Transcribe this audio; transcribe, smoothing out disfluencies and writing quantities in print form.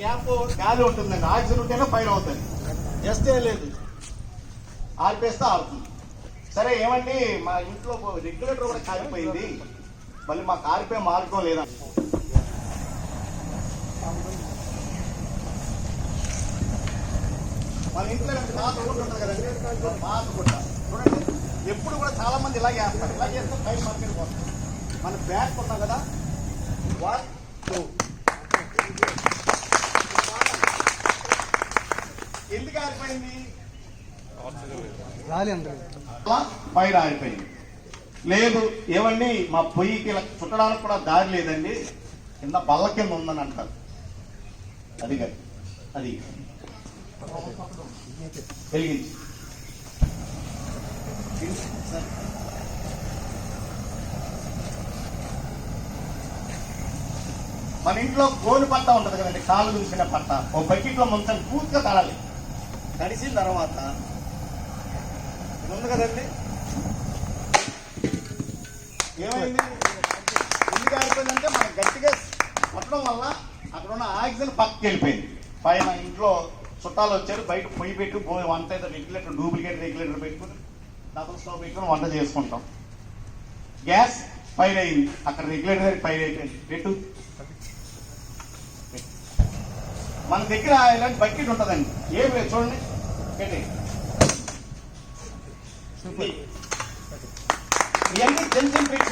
Gap గాలి ఉంటుందండి. Oxygen ఉంటేనే ఫైర్ అవుతుంది. జస్ట్ ఏం లేదు, ఆర్పేస్తే ఆడుతుంది. సరే ఏమండి, మా ఇంట్లో రెగ్యులేటర్ కూడా కాలిపోయింది, మళ్ళీ మా కారిపోయే మార్గం లేదా? మన ఇంట్లో పాత గుట్ట ఉంటుంది కదండి, పాత గుట్ట చూడండి. ఎప్పుడు కూడా చాలా మంది ఇలా చేస్తారు. ఇలా చేస్తే ఫైర్ మార్కెట్కి వస్తుంది. మన బ్యాక్ ఉన్నాం కదా, 1 2 ఎందుకు ఆరిపోయింది? ఫైర్ ఆరిపోయింది. లేదు ఏమండి, మా పొయ్యికి ఇలా చుట్టడానికి కూడా దారి లేదండి, కింద బల్ల కింద ఉందని అంటారు. అది కాదు, అది వెలిగించి మన ఇంట్లో గోలు పట్ట ఉంటుంది కదండి, కాలు చూసిన పట్ట, ఓ బకెట్లో ముంచని పూర్తిగా తడాలి. తడిసిన తర్వాత ఇది ఉంది కదండి, ఏమైంది? ఎందుకు ఆగిపోయిందంటే మనం గట్టిగా కొట్టడం వల్ల అక్కడ ఉన్న ఆక్సిజన్ పక్కకి వెళ్ళిపోయింది. పైన ఇంట్లో చుట్టాలు వచ్చారు, బయట పొయ్యి పెట్టి వంట అయితే రెగ్యులేటర్, డూప్లికేట్ రెగ్యులేటర్ పెట్టుకుని డబుల్ స్టవ్ పెట్టుకుని వంట చేసుకుంటాం. గ్యాస్ ఫైర్ అయింది, అక్కడ రెగ్యులేటర్ ఫైర్ అయిపోయింది. పెట్టు, మన దగ్గర ఇలాంటి బకెట్ ఉంటుందండి, ఏం లేదు చూడండి, పెట్టి ఇవన్నీ చిన్న చిన్న